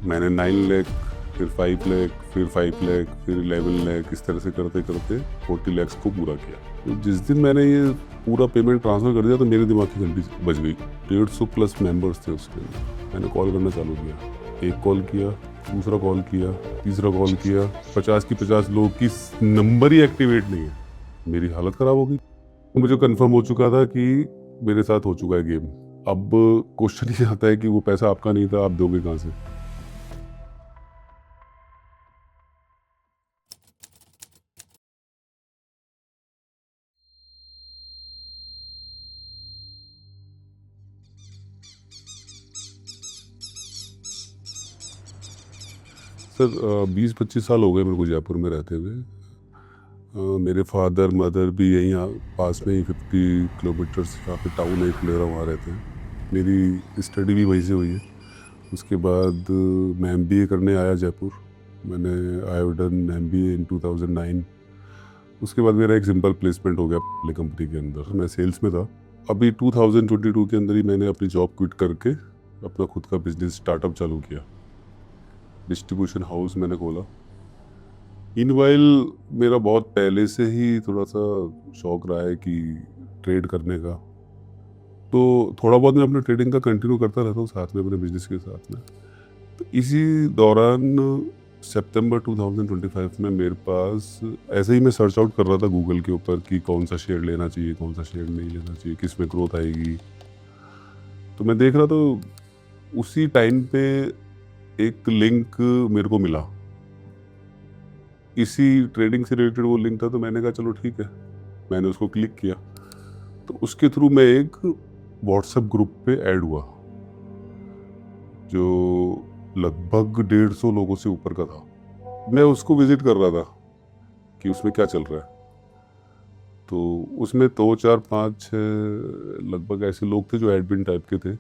मैंने 9 लाख, फिर 5 लाख, फिर 5 लाख, फिर 11 लाख, इस तरह से करते करते 40 लाख को पूरा किया। तो जिस दिन मैंने ये पूरा पेमेंट ट्रांसफ़र कर दिया तो मेरे दिमाग की घंटी बज गई। 150 प्लस मेंबर्स थे उसके अंदर। मैंने कॉल करना चालू किया, एक कॉल किया, दूसरा कॉल किया, तीसरा कॉल किया, 50 की 50 लोग की नंबर ही एक्टिवेट नहीं है। मेरी हालत ख़राब हो गई। मुझे कंफर्म हो चुका था कि मेरे साथ हो चुका है गेम। अब क्वेश्चन ये आता है कि वो पैसा आपका नहीं था, आप दोगे कहाँ से? सर 20-25 साल हो गए मेरे को जयपुर में रहते हुए। मेरे फादर मदर भी यहीं पास में ही 50 किलोमीटर्स यहाँ पे टाउन है फुलेरा, वहाँ रहते हैं। मेरी स्टडी भी वहीं से हुई है। उसके बाद मैं एमबीए करने आया जयपुर। मैंने आई डन एमबीए इन 2009। उसके बाद मेरा एक सिंपल प्लेसमेंट हो गया कंपनी के अंदर। मैं सेल्स में था। अभी 2022 के अंदर ही मैंने अपनी जॉब क्विट करके अपना खुद का बिजनेस स्टार्टअप चालू किया। डिस्ट्रीब्यूशन हाउस मैंने खोला। इनवाइल मेरा बहुत पहले से ही थोड़ा सा शौक रहा है कि ट्रेड करने का, तो थोड़ा बहुत मैं अपने ट्रेडिंग का कंटिन्यू करता रहता हूँ साथ में अपने बिजनेस के साथ में। तो इसी दौरान सितंबर 2025 में मेरे पास ऐसे ही मैं सर्च आउट कर रहा था गूगल के ऊपर कि कौन सा शेयर लेना चाहिए, कौन सा शेयर नहीं लेना चाहिए, किस में ग्रोथ आएगी। तो मैं देख रहा तो उसी टाइम पे एक लिंक मेरे को मिला, इसी ट्रेडिंग से रिलेटेड वो लिंक था। तो मैंने कहा चलो ठीक है, मैंने उसको क्लिक किया। तो उसके थ्रू मैं एक व्हाट्सएप ग्रुप पे ऐड हुआ जो लगभग 150 लोगों से ऊपर का था। मैं उसको विजिट कर रहा था कि उसमें क्या चल रहा है। तो उसमें 2 4 5 6 लगभग ऐसे लोग थे जो एडमिन टाइप के थे।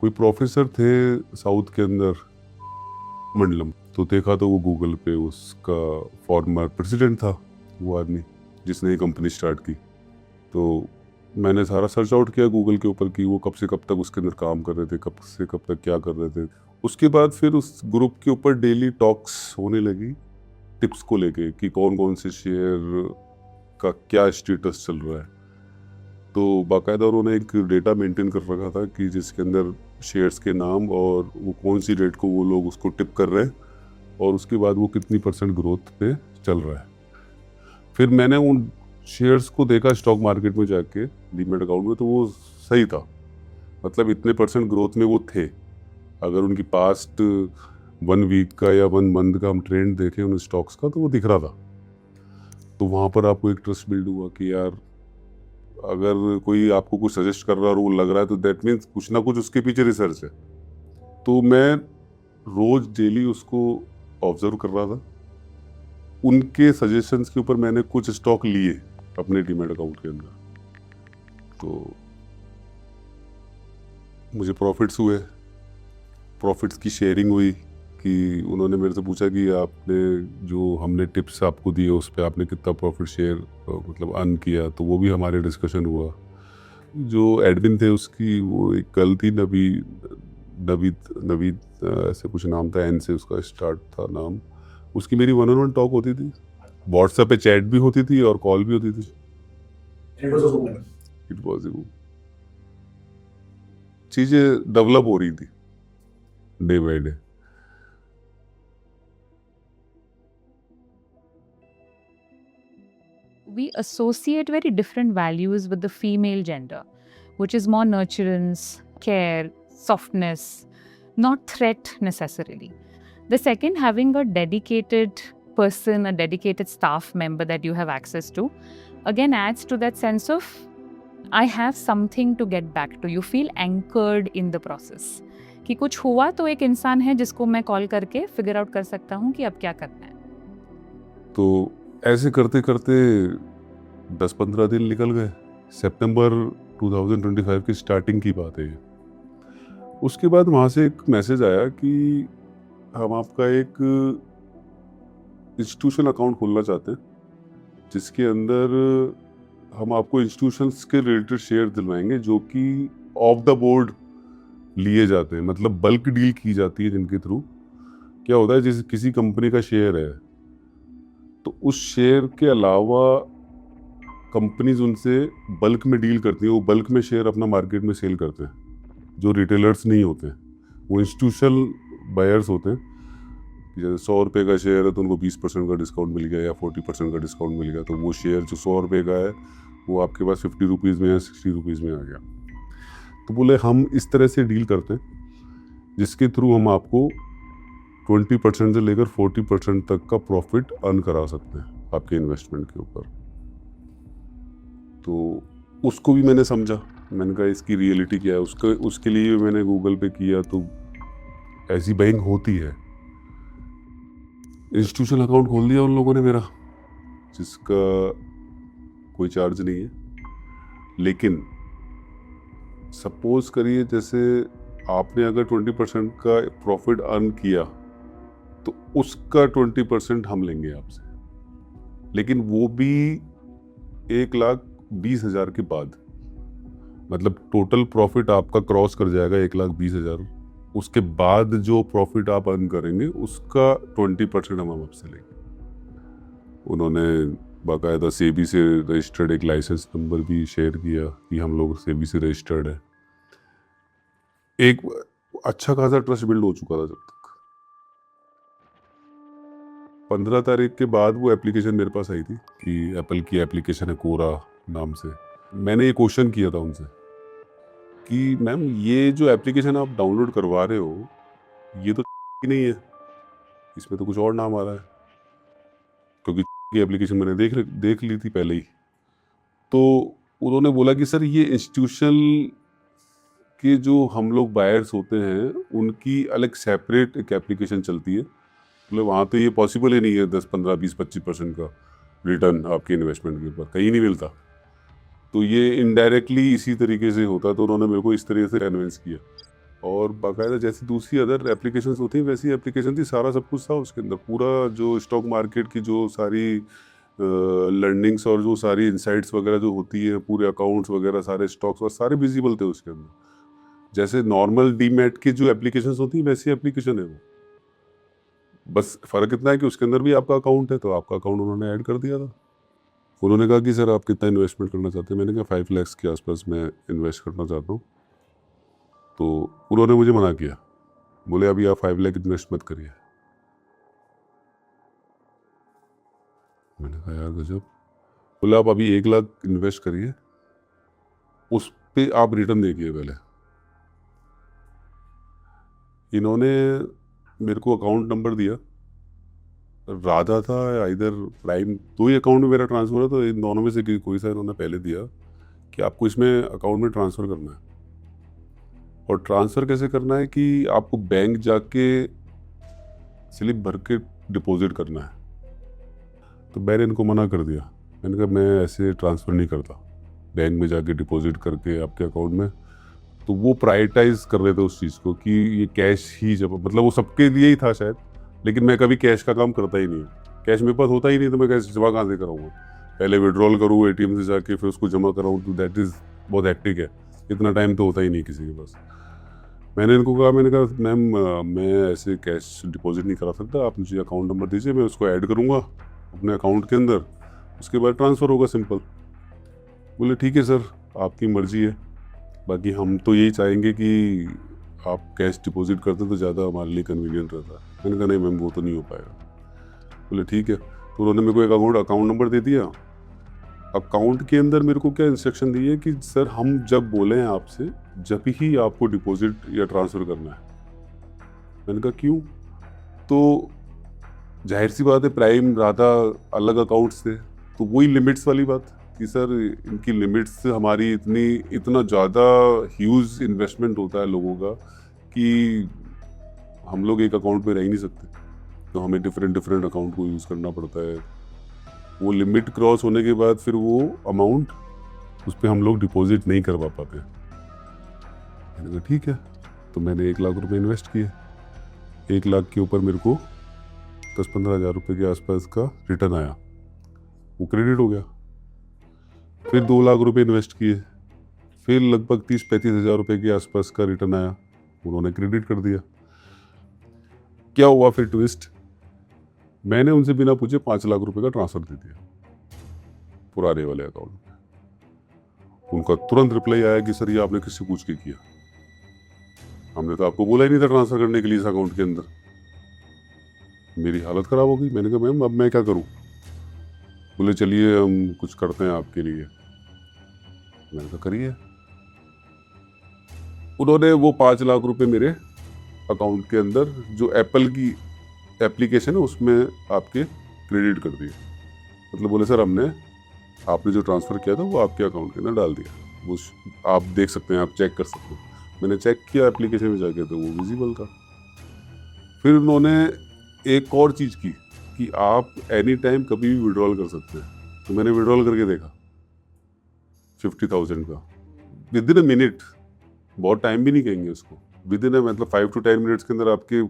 कोई प्रोफेसर थे साउथ के अंदर, मंडलम। तो देखा तो वो गूगल पे उसका फॉर्मर प्रेसिडेंट था वो आदमी जिसने ये कंपनी स्टार्ट की। तो मैंने सारा सर्च आउट किया गूगल के ऊपर कि वो कब से कब तक उसके अंदर काम कर रहे थे, कब से कब तक क्या कर रहे थे। उसके बाद फिर उस ग्रुप के ऊपर डेली टॉक्स होने लगी टिप्स को लेके कि कौन कौन से शेयर का क्या स्टेटस चल रहा है। तो बाकायदा उन्होंने एक डेटा मेंटेन कर रखा था कि जिसके अंदर शेयर्स के नाम और वो कौन सी रेट को वो लोग उसको टिप कर रहे हैं और उसके बाद वो कितनी % ग्रोथ पे चल रहा है। फिर मैंने उन शेयर्स को देखा स्टॉक मार्केट में जाके डीमैट अकाउंट में, तो वो सही था। मतलब इतने % ग्रोथ में वो थे। अगर उनकी पास्ट 1 वीक का या 1 मंथ का हम ट्रेंड देखें उन स्टॉक्स का तो वो दिख रहा था। तो वहाँ पर आपको एक ट्रस्ट बिल्ड हुआ कि यार अगर कोई आपको कुछ सजेस्ट कर रहा है और वो लग रहा है तो दैट मीन्स कुछ ना कुछ उसके पीछे रिसर्च है। तो मैं रोज डेली उसको ऑब्जर्व कर रहा था। उनके सजेशंस के ऊपर मैंने कुछ स्टॉक लिए अपने डीमैट अकाउंट के अंदर। तो मुझे प्रॉफिट्स हुए, प्रॉफिट्स की शेयरिंग हुई कि उन्होंने मेरे से पूछा कि आपने जो हमने टिप्स आपको दिए उस पर आपने कितना प्रॉफिट शेयर मतलब अर्न किया। तो वो भी हमारे डिस्कशन हुआ। जो एडमिन थे उसकी वो एक गर्ल थी, नवीद नवीद ऐसे कुछ नाम था, एन से उसका स्टार्ट था नाम। उसकी मेरी 1-on-1 टॉक होती थी, व्हाट्सएप पे चैट भी होती थी और कॉल भी होती थी। इट वॉज चीज़ें डेवलप हो रही थी day by day. We associate very different values with the female gender, which is more nurturance, care, softness, not threat necessarily. The second, having a dedicated person, a dedicated staff member that you have access to, again adds to that sense of I have something to get back to. You feel anchored in the process. कि कुछ हुआ तो एक इंसान है जिसको मैं call करके फिगर आउट कर सकता हूँ कि अब क्या करना है। तो ऐसे करते करते 10-15 दिन निकल गए। सितंबर 2025 की स्टार्टिंग की बात है ये। उसके बाद वहाँ से एक मैसेज आया कि हम आपका एक इंस्टीट्यूशन अकाउंट खोलना चाहते हैं जिसके अंदर हम आपको इंस्टीट्यूशंस के रिलेटेड शेयर दिलवाएंगे जो कि ऑफ द बोर्ड लिए जाते हैं, मतलब बल्क डील की जाती है जिनके थ्रू क्या होता है, जैसे किसी कंपनी का शेयर है तो उस शेयर के अलावा कंपनीज उनसे बल्क में डील करती हैं, वो बल्क में शेयर अपना मार्केट में सेल करते हैं, जो रिटेलर्स नहीं होते हैं, वो इंस्टीट्यूशनल बायर्स होते हैं। जैसे 100 रुपये का शेयर है तो उनको 20% का डिस्काउंट मिल गया या 40% का डिस्काउंट मिल गया, तो वो शेयर जो 100 रुपये का है वो आपके पास 50 रुपीज़ में या 60 रुपीज़ में आ गया। तो बोले हम इस तरह से डील करते हैं जिसके थ्रू हम आपको 20% से लेकर 40% तक का प्रॉफिट अर्न करा सकते हैं आपके इन्वेस्टमेंट के ऊपर। तो उसको भी मैंने समझा, मैंने कहा इसकी रियलिटी क्या है। उसके लिए मैंने गूगल पे किया तो ऐसी बैंक होती है। इंस्टीट्यूशनल अकाउंट खोल दिया उन लोगों ने मेरा, जिसका कोई चार्ज नहीं है। लेकिन सपोज करिए जैसे आपने अगर 20% का प्रॉफिट अर्न किया तो उसका 20% हम लेंगे आपसे, लेकिन वो भी 1,20,000 के बाद। मतलब टोटल प्रॉफिट आपका क्रॉस कर जाएगा 1,20,000, उसके बाद जो प्रॉफिट आप अर्न करेंगे उसका 20% हम आपसे लेंगे। उन्होंने बाकायदा सेबी से रजिस्टर्ड एक लाइसेंस नंबर भी शेयर किया कि हम लोग सेबी से रजिस्टर्ड है। एक अच्छा खासा ट्रस्ट बिल्ड हो चुका था। जब तक 15 तारीख के बाद वो एप्लीकेशन मेरे पास आई थी कि एप्पल की एप्लीकेशन है कोरा नाम से। मैंने ये क्वेश्चन किया था उनसे कि मैम ये जो एप्लीकेशन आप डाउनलोड करवा रहे हो ये तो नहीं है, इसमें तो कुछ और नाम आ रहा है, क्योंकि की एप्लीकेशन मैंने देख ली थी पहले ही। तो उन्होंने बोला कि सर ये इंस्टीट्यूशनल के जो हम लोग बायर्स होते हैं उनकी अलग सेपरेट एक एप्लीकेशन चलती है, मतलब वहाँ तो ये पॉसिबल ही नहीं है 10, 15, 20, 25% का रिटर्न आपके इन्वेस्टमेंट के ऊपर कहीं नहीं मिलता। तो ये इनडायरेक्टली इसी तरीके से होता। तो उन्होंने मेरे को इस तरीके से कन्विंस किया, और बाकायदा जैसी दूसरी अदर एप्लीकेशंस होती हैं वैसी एप्लीकेशन थी, सारा सब कुछ था उसके अंदर। पूरा जो स्टॉक मार्केट की जो सारी लर्निंग्स और जो सारी इंसाइट्स वगैरह जो होती है, पूरे अकाउंट्स वगैरह, सारे स्टॉक्स और सारे विजिबल थे उसके अंदर। जैसे नॉर्मल डीमैट की जो एप्लीकेशंस होती हैं वैसी एप्लीकेशन है वो। बस फ़र्क इतना है कि उसके अंदर भी आपका अकाउंट है, तो आपका अकाउंट उन्होंने ऐड कर दिया था। उन्होंने कहा कि सर आप कितना इन्वेस्टमेंट करना चाहते हैं। मैंने कहा 5 लाख के आसपास मैं इन्वेस्ट करना चाहता हूँ। तो उन्होंने मुझे मना किया, बोले अभी आप 5 लाख इन्वेस्ट मत करिए। मैंने कहा यार गजब। बोले आप अभी 1 लाख इन्वेस्ट करिए, उस पे आप रिटर्न देखिए पहले। इन्होंने मेरे को अकाउंट नंबर दिया, राधा था या इधर प्राइम, 2 ही अकाउंट में मेरा ट्रांसफ़र है, तो इन दोनों में से कोई सा इन्होंने पहले दिया कि आपको इसमें अकाउंट में ट्रांसफ़र करना है। और ट्रांसफ़र कैसे करना है कि आपको बैंक जाके स्लिप भर के डिपॉजिट करना है। तो मैंने इनको मना कर दिया। मैंने कहा मैं ऐसे ट्रांसफ़र नहीं करता बैंक में जाके डिपॉजिट करके आपके अकाउंट में। तो वो प्रायोरिटाइज कर रहे थे उस चीज़ को कि ये कैश ही, जब मतलब वो सबके लिए ही था शायद, लेकिन मैं कभी कैश का काम करता ही नहीं हूँ। कैश मेरे पास होता ही नहीं, तो मैं कैश जमा कहाँ से कराऊँगा। पहले विड्रॉल करूँ ATM से जाके, फिर उसको जमा कराऊँ, तो दैट इज़ बहुत हेक्टिक है। इतना टाइम तो होता ही नहीं किसी के पास। मैंने इनको कहा, मैंने कहा मैम मैं ऐसे कैश डिपॉजिट नहीं करा सकता, आप मुझे अकाउंट नंबर दीजिए, मैं उसको ऐड करूँगा अपने अकाउंट के अंदर, उसके बाद ट्रांसफ़र होगा, सिंपल। बोले ठीक है सर, आपकी मर्ज़ी है, बाकी हम तो यही चाहेंगे कि आप कैश डिपॉजिट करते तो ज़्यादा हमारे लिए कन्वीनियंट रहता। मैंने कहा नहीं मैम वो तो नहीं हो पाएगा। बोले ठीक है। तो उन्होंने मेरे को एक अकाउंट नंबर दे दिया। अकाउंट के अंदर मेरे को क्या इंस्ट्रक्शन दी है कि सर हम जब बोले हैं आपसे, जब ही आपको डिपॉजिट या ट्रांसफ़र करना है। मैंने कहा क्यों? तो जाहिर सी बात है, प्राइम राधा अलग अकाउंट्स थे, तो वही लिमिट्स वाली बात कि सर इनकी लिमिट्स हमारी इतना ज़्यादा ह्यूज इन्वेस्टमेंट होता है लोगों का कि हम लोग एक अकाउंट पे रह ही नहीं सकते, तो हमें डिफरेंट अकाउंट को यूज़ करना पड़ता है। वो लिमिट क्रॉस होने के बाद फिर वो अमाउंट उस पर हम लोग डिपॉजिट नहीं करवा पाते। मैंने कहा ठीक है। तो मैंने 1 लाख रुपए इन्वेस्ट किए। 1 लाख के ऊपर मेरे को 10-15 हज़ार रुपये के आसपास का रिटर्न आया, वो क्रेडिट हो गया। फिर 2 लाख रुपए इन्वेस्ट किए, फिर लगभग 30-35 हज़ार रुपये के आसपास का रिटर्न आया, उन्होंने क्रेडिट कर दिया। क्या हुआ फिर ट्विस्ट, मैंने उनसे बिना पूछे 5 लाख रुपए का ट्रांसफर दे दिया पुराने वाले अकाउंट में। उनका तुरंत रिप्लाई आया कि सर ये आपने किससे पूछ के किया, हमने तो आपको बोला ही नहीं था ट्रांसफर करने के लिए इस अकाउंट के अंदर। मेरी हालत खराब हो गई। मैंने कहा मैम अब मैं क्या करूं? बोले चलिए हम कुछ करते हैं आपके लिए। मैंने कहा करिए। उन्होंने वो 5 लाख रुपए मेरे अकाउंट के अंदर जो एप्पल की एप्लीकेशन है उसमें आपके क्रेडिट कर दिए। मतलब बोले सर हमने आपने जो ट्रांसफ़र किया था वो आपके अकाउंट के अंदर डाल दिया, वो आप देख सकते हैं, आप चेक कर सकते हैं। मैंने चेक किया एप्लीकेशन में जाके तो वो विजिबल था। फिर उन्होंने एक और चीज़ की कि आप एनी टाइम कभी भी विड्रॉल कर सकते हैं। तो मैंने विड्रॉल करके देखा 50,000 का विद इन अ मिनट, बहुत टाइम भी नहीं कहेंगे उसको, विद इन मतलब 5 to 10 मिनट्स के अंदर आपके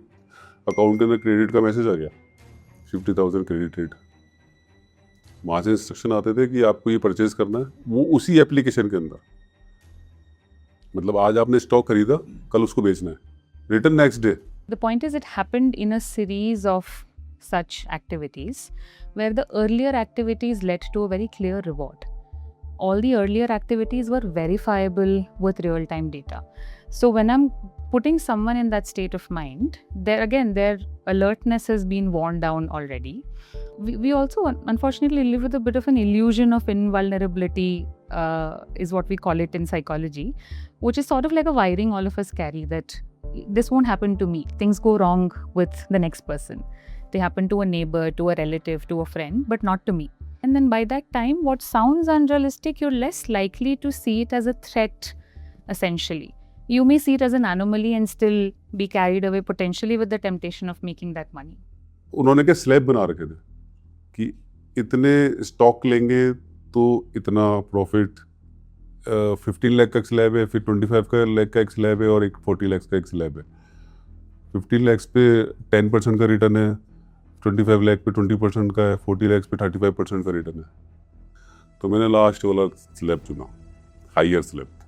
अकाउंट के अंदर क्रेडिट का मैसेज आ गया, 50,000 क्रेडिटेड। वहाँ से इंस्ट्रक्शन आते थे कि आपको ये परचेज करना है, वो उसी एप्लीकेशन के अंदर। मतलब आज आपने स्टॉक खरीदा, कल उसको बेचना है, return next day. The point is, it happened in a series of such activities where the earlier activities led to a very clear reward. All the earlier activities were verifiable with real time data. So, when I'm putting someone in that state of mind, there again, their alertness has been worn down already. We also, unfortunately, live with a bit of an illusion of invulnerability, is what we call it in psychology, which is sort of like a wiring all of us carry that this won't happen to me. Things go wrong with the next person. They happen to a neighbor, to a relative, to a friend, but not to me. And then by that time, what sounds unrealistic, you're less likely to see it as a threat, essentially. You may see it as an anomaly and still be carried away potentially with the temptation of making that money. उन्होंने क्या slab बना रखे थे कि इतने stock लेंगे तो इतना प्रॉफिट, 15 लाख का एक स्लैब है, फिर 25 लाख का एक स्लैब है और एक 40 लाख का एक स्लैब है। 15 लाख पे 10% का रिटर्न है, 25 लाख पे 20% का है, 40 लाख पे 35% का रिटर्न है। तो मैंने लास्ट वाला स्लैब चुना, हायर स्लैब।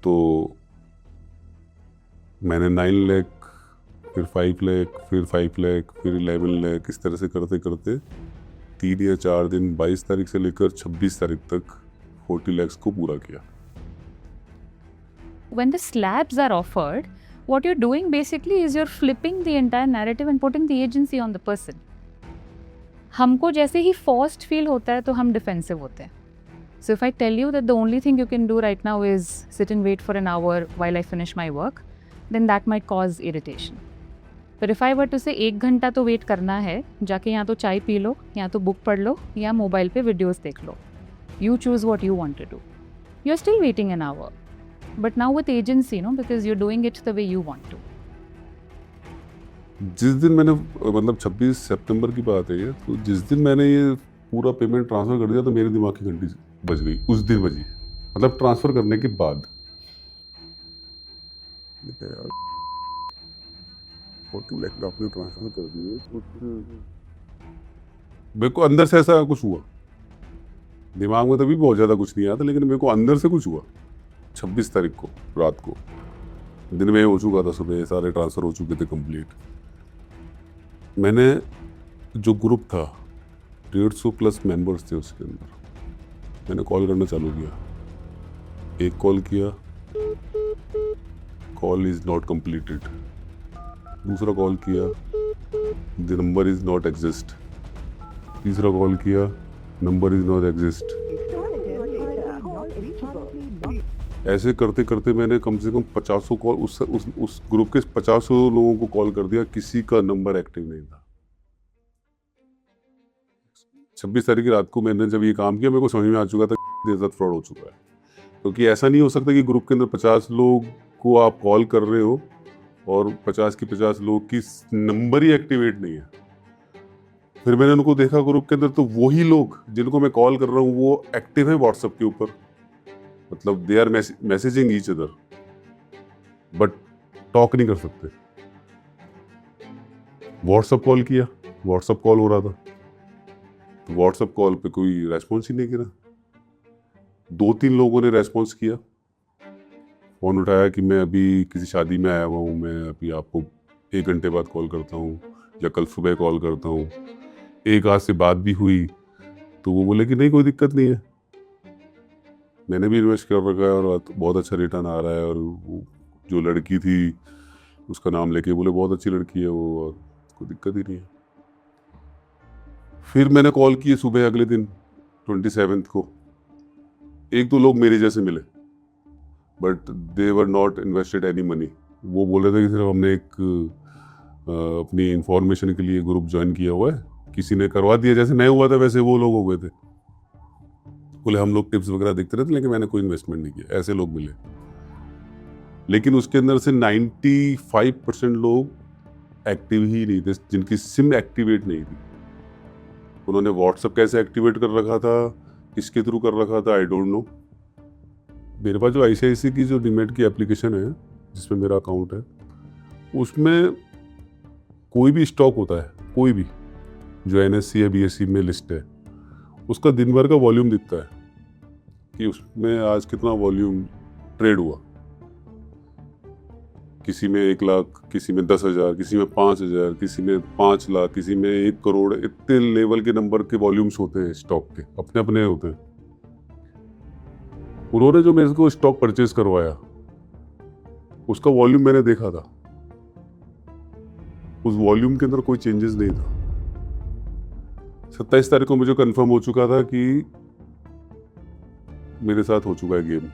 तो मैंने 9 लाख, फिर 5 लाख, फिर 5 लाख, फिर 11 लाख, इस तरह से करते करते 3 या 4 दिन, 22 तारीख से लेकर 26 तारीख तक 40 lakhs को पूरा किया। When the slabs are offered, what you're doing basically is you're flipping the entire narrative and putting the agency on the person. हमको जैसे ही forced feel होता है तो हम defensive होते हैं. So if I tell you that the only thing you can do right now is sit and wait for an hour while I finish my work, then that might cause irritation. But if I were to say 1 घंटा तो wait करना है, जाके या तो चाय P low, या तो बुक पढ़ लो, या मोबाइल पे वीडियोस देख लो. You choose what you want to do. You're still waiting an hour, but now with agency, because you're doing it the way you want to. जिस दिन मैंने मतलब 26 सितंबर की बात है ये, तो जिस दिन मैंने ये पूरा पेमेंट ट्रांसफ़र कर दिया तो मेरे दिमाग की घंटी बज गई, उस दिन बजी, मतलब ट्रांसफ़र करने के बाद। यार 40 लाख आपने ट्रांसफ़र कर दिए, मेरे को अंदर से ऐसा कुछ हुआ, दिमाग में तभी बहुत ज़्यादा कुछ नहीं आता, लेकिन मेरे को अंदर से कुछ हुआ। 26 तारीख को रात को, दिन में हो चुका था, सुबह सारे ट्रांसफ़र हो चुके थे कंप्लीट। मैंने जो ग्रुप था 150 प्लस मेंबर्स थे उसके अंदर, मैंने कॉल करना चालू किया। एक कॉल किया, कॉल इज़ नॉट कंप्लीटेड। दूसरा कॉल किया, the number is not exist. तीसरा कॉल किया, नंबर इज नॉट एग्जिस्ट। ऐसे करते करते मैंने कम से कम 50 कॉल उस ग्रुप के 50 लोगों को कॉल कर दिया, किसी का नंबर एक्टिव नहीं था। 26 तारीख की रात को मैंने जब ये काम किया, मेरे को समझ में आ चुका था कि मेरे साथ फ्रॉड हो चुका है, क्योंकि ऐसा नहीं हो सकता कि ग्रुप के अंदर 50 लोग को आप कॉल कर रहे हो और 50 की 50 लोग की नंबर ही एक्टिवेट नहीं है। फिर मैंने उनको देखा ग्रुप के अंदर, तो वही लोग जिनको मैं कॉल कर रहा हूँ वो एक्टिव है व्हाट्सएप के ऊपर, मतलब they are messaging each other but talk नहीं कर सकते। व्हाट्सएप कॉल किया, व्हाट्सएप कॉल हो रहा था, तो व्हाट्सएप कॉल पे कोई रेस्पॉन्स ही नहीं किया। 2-3 लोगों ने रेस्पॉन्स किया, फ़ोन उठाया कि मैं अभी किसी शादी में आया हुआ हूँ, मैं अभी आपको 1 घंटे बाद कॉल करता हूँ या कल सुबह कॉल करता हूँ। एक आध से बात भी हुई तो वो बोले कि नहीं कोई दिक्कत नहीं है, मैंने भी इन्वेस्ट कर रखा है और बहुत अच्छा रिटर्न आ रहा है। और वो जो लड़की थी उसका नाम लेके बोले बहुत अच्छी लड़की है वो और कोई दिक्कत ही नहीं है। फिर मैंने कॉल किए सुबह अगले दिन 27 को, 1-2 लोग मेरे जैसे मिले but they were not invested any money. वो बोल रहे थे कि सिर्फ हमने एक अपनी इंफॉर्मेशन के लिए ग्रुप ज्वाइन किया हुआ है, किसी ने करवा दिया, जैसे मैं हुआ था वैसे वो लोग हो गए थे। बोले हम लोग टिप्स वगैरह देखते रहते लेकिन मैंने कोई इन्वेस्टमेंट नहीं किया। ऐसे लोग मिले, लेकिन उसके अंदर से 95% लोग एक्टिव ही नहीं थे, जिनकी सिम एक्टिवेट नहीं थी। उन्होंने व्हाट्सएप कैसे एक्टिवेट कर रखा था, किसके थ्रू कर रखा था, आई डोंट नो। मेरे पास जो ICICI की जो डीमैट की एप्लीकेशन है जिसमें मेरा अकाउंट है, उसमें कोई भी स्टॉक होता है, कोई भी जो NSE या BSE में लिस्ट है, उसका दिन भर का वॉल्यूम दिखता है कि उसमें आज कितना वॉल्यूम ट्रेड हुआ। किसी में 1 लाख, किसी में 10,000, किसी में 5,000, किसी में 5 लाख, किसी में 1 करोड़। इतने लेवल के नंबर के वॉल्यूम्स होते हैं स्टॉक के, अपने अपने होते हैं। उन्होंने जो मेरे को स्टॉक परचेज करवाया उसका वॉल्यूम मैंने देखा था, उस वॉल्यूम के अंदर कोई चेंजेस नहीं था। 27 तारीख को मुझे कंफर्म हो चुका था कि मेरे साथ हो चुका है गेम।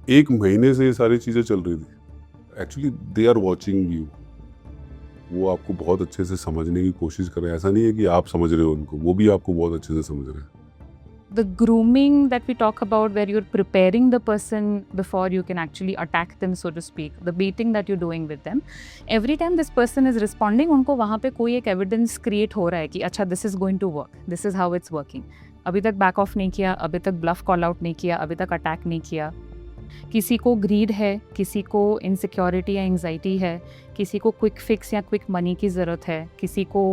1 महीने से ये सारी चीजें चल रही थी। Actually they are watching you, वो आपको बहुत अच्छे से समझने की कोशिश कर रहे हैं। ऐसा नहीं है कि आप समझ रहे हो उनको, वो भी आपको बहुत अच्छे से समझ रहे हैं। The grooming that we talk about, where you're preparing the person before you can actually attack them, so to speak, the baiting that you're doing with them, every time this person is responding, उनको वहाँ पे कोई एक evidence create हो रहा है कि अच्छा this is going to work, this is how it's working. अभी तक back off नहीं किया, अभी तक bluff call out नहीं किया, अभी तक attack नहीं किया। किसी को greed है, किसी को insecurity या anxiety है, किसी को quick fix या quick money की ज़रूरत है, किसी को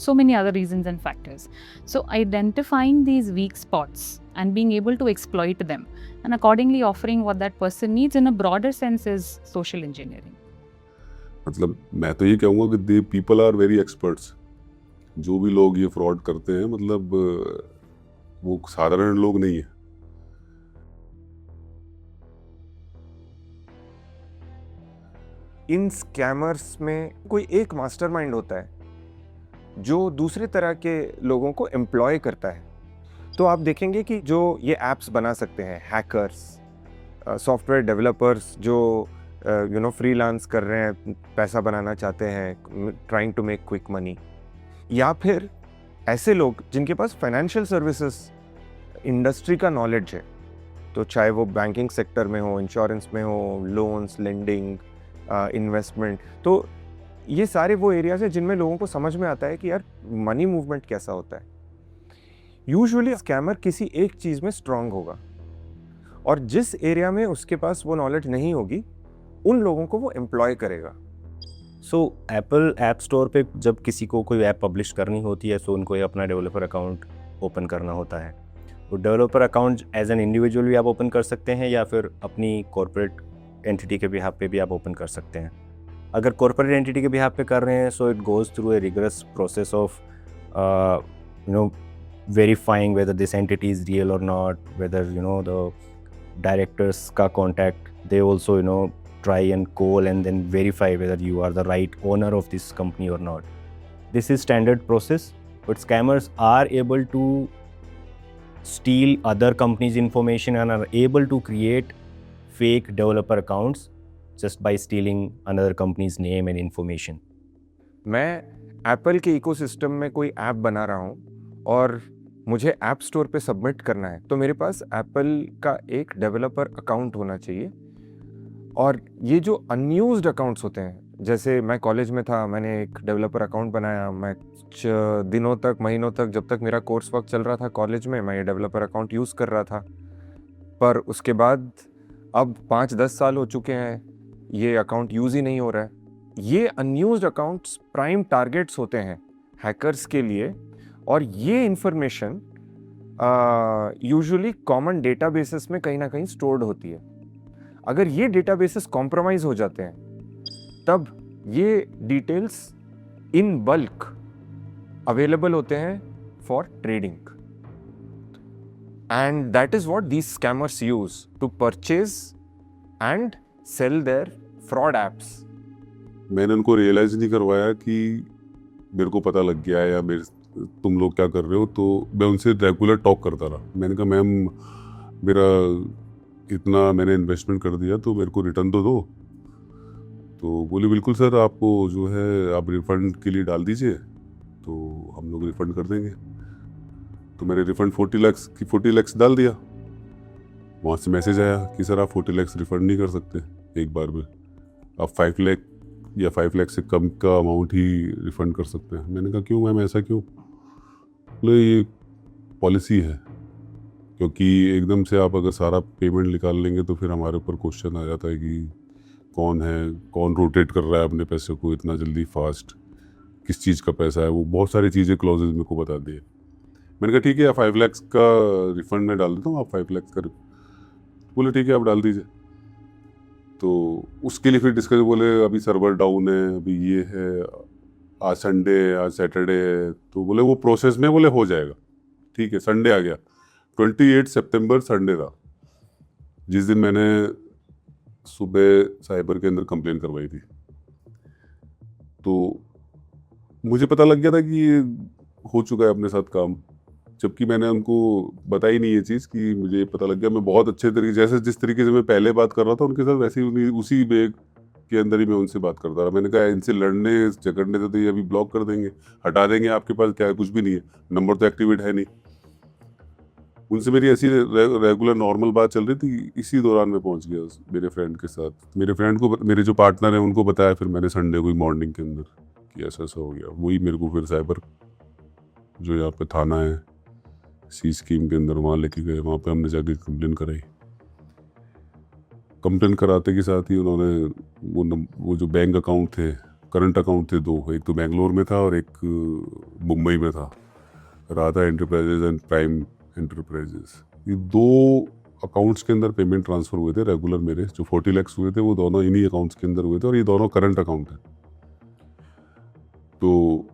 so many other reasons and factors. So identifying these weak spots and being able to exploit them and accordingly offering what that person needs in a broader sense is social engineering. मतलब मैं तो ये कहूँगा कि they people are very experts. जो भी लोग ये फ्रॉड करते हैं, मतलब वो साधारण लोग नहीं है। इन स्कैमर्स में कोई एक मास्टरमाइंड होता है जो दूसरे तरह के लोगों को एम्प्लॉय करता है। तो आप देखेंगे कि जो ये ऐप्स बना सकते हैं, हैकर्स, सॉफ्टवेयर डेवलपर्स जो फ्रीलांस कर रहे हैं, पैसा बनाना चाहते हैं, trying to make quick money, या फिर ऐसे लोग जिनके पास फाइनेंशियल सर्विसेज इंडस्ट्री का नॉलेज है, तो चाहे वो बैंकिंग सेक्टर में हो, इंश्योरेंस में हो, लोन्स, लेंडिंग, इन्वेस्टमेंट, तो ये सारे वो एरियाज हैं जिनमें लोगों को समझ में आता है कि यार मनी मूवमेंट कैसा होता है। यूजुअली स्कैमर किसी एक चीज़ में स्ट्रांग होगा और जिस एरिया में उसके पास वो नॉलेज नहीं होगी उन लोगों को वो एम्प्लॉय करेगा। सो एप्पल ऐप स्टोर पे जब किसी को कोई ऐप पब्लिश करनी होती है तो उनको अपना डेवलपर अकाउंट ओपन करना होता है। तो developer account as an individual भी आप ओपन कर सकते हैं या फिर अपनी कॉर्पोरेट एंटिटी के बिहाफ पे भी आप ओपन कर सकते हैं। अगर कॉर्पोरेट एंटिटी के बिहाफ पे कर रहे हैं so it goes through a rigorous process of verifying whether this entity is real or not, whether the directors ka contact, they also try and call and then verify whether you are the right owner of this company or not. This is standard process, but scammers are able to steal other companies' information and are able to create fake developer accounts just by stealing another company's name and information. मैं Apple के ecosystem में कोई app बना रहा हूँ और मुझे app store पे सबमिट करना है, तो मेरे पास एप्पल का एक डेवलपर अकाउंट होना चाहिए। और ये जो अनयूज्ड अकाउंट्स होते हैं, जैसे मैं कॉलेज में था, मैंने एक डेवलपर अकाउंट बनाया, मैं कुछ दिनों तक, महीनों तक, जब तक मेरा कोर्स वर्क चल रहा था कॉलेज में, मैं ये डेवलपर अकाउंट यूज़ कर रहा था। पर उसके बाद अब 5-10 साल हो चुके हैं, ये अकाउंट यूज़ ही नहीं हो रहा है। ये अनयूज्ड अकाउंट्स प्राइम टारगेट्स होते हैं हैकर्स के लिए, और ये इंफॉर्मेशन यूजुअली कॉमन डेटाबेसेस में कहीं ना कहीं स्टोर्ड होती है। अगर ये डेटाबेसेस कॉम्प्रोमाइज़ हो जाते हैं तब ये डिटेल्स इन बल्क अवेलेबल होते हैं for trading, and that is what these scammers use to purchase and sell their fraud apps. मैंने उनको रियलाइज नहीं करवाया कि मेरे को पता लग गया है या तुम लोग क्या कर रहे हो, तो मैं उनसे रेगुलर टॉक करता रहा। मैंने कहा मैम मेरा इतना मैंने इन्वेस्टमेंट कर दिया तो मेरे को रिटर्न तो दो। तो बोली बिल्कुल सर, आपको जो है आप रिफंड के लिए डाल दीजिए तो हम लोग रिफंड कर देंगे। तो मैंने रिफंड 40 लाख डाल दिया। वहाँ से मैसेज आया कि सर आप 40 लाख रिफंड नहीं कर सकते एक बार में, आप 5 लाख या 5 लाख से कम का अमाउंट ही रिफंड कर सकते हैं। मैंने कहा क्यों मैम, ऐसा क्यों? बोले ये पॉलिसी है, क्योंकि एकदम से आप अगर सारा पेमेंट निकाल लेंगे तो फिर हमारे ऊपर क्वेश्चन आ जाता है कि कौन है, कौन रोटेट कर रहा है अपने पैसे को इतना जल्दी फास्ट, किस चीज़ का पैसा है, वो बहुत सारी चीज़ें क्लॉजेज मेरे को बता दिए। मैंने कहा ठीक है 5 लाख का रिफंड मैं डाल देता हूँ, आप 5 लाख का। बोले ठीक है आप डाल दीजिए। तो उसके लिए फिर डिस्कस, बोले अभी सर्वर डाउन है, अभी ये है, आज संडे है, आज सैटरडे है, तो बोले वो प्रोसेस में, बोले हो जाएगा। ठीक है, संडे आ गया, 28 सितंबर संडे था, जिस दिन मैंने सुबह साइबर के अंदर कंप्लेन करवाई थी। तो मुझे पता लग गया था कि ये हो चुका है अपने साथ काम, जबकि मैंने उनको बताई नहीं ये चीज़ कि मुझे पता लग गया। मैं बहुत अच्छे तरीके, जैसे जिस तरीके से मैं पहले बात कर रहा था उनके साथ, वैसे ही उसी बेग के अंदर ही मैं उनसे बात करता रहा। मैंने कहा इनसे लड़ने झगड़ने से तो ये अभी ब्लॉक कर देंगे, हटा देंगे, आपके पास क्या कुछ भी नहीं है, नंबर तो एक्टिवेट है नहीं। उनसे मेरी ऐसी रेगुलर नॉर्मल बात चल रही थी। इसी दौरान मैं पहुंच गया मेरे फ्रेंड के साथ। मेरे फ्रेंड को, मेरे जो पार्टनर है उनको बताया फिर मैंने संडे को मॉर्निंग के अंदर कि ऐसा ऐसा हो गया। वही मेरे को फिर साइबर जो यहाँ पे थाना है सी स्कीम के अंदर, वहाँ लेके गए। वहाँ पे हमने जाके कंप्लेन कराई। कंप्लेन कराते के साथ ही उन्होंने वो जो बैंक अकाउंट थे, करंट अकाउंट थे दो, एक तो बेंगलोर में था और एक मुंबई में था, Radha enterprises and prime enterprises, ये दो अकाउंट्स के अंदर पेमेंट ट्रांसफ़र हुए थे रेगुलर। मेरे जो 40 लाख हुए थे वो दोनों इन्हीं अकाउंट्स के अंदर हुए थे और ये दोनों करंट अकाउंट हैं। तो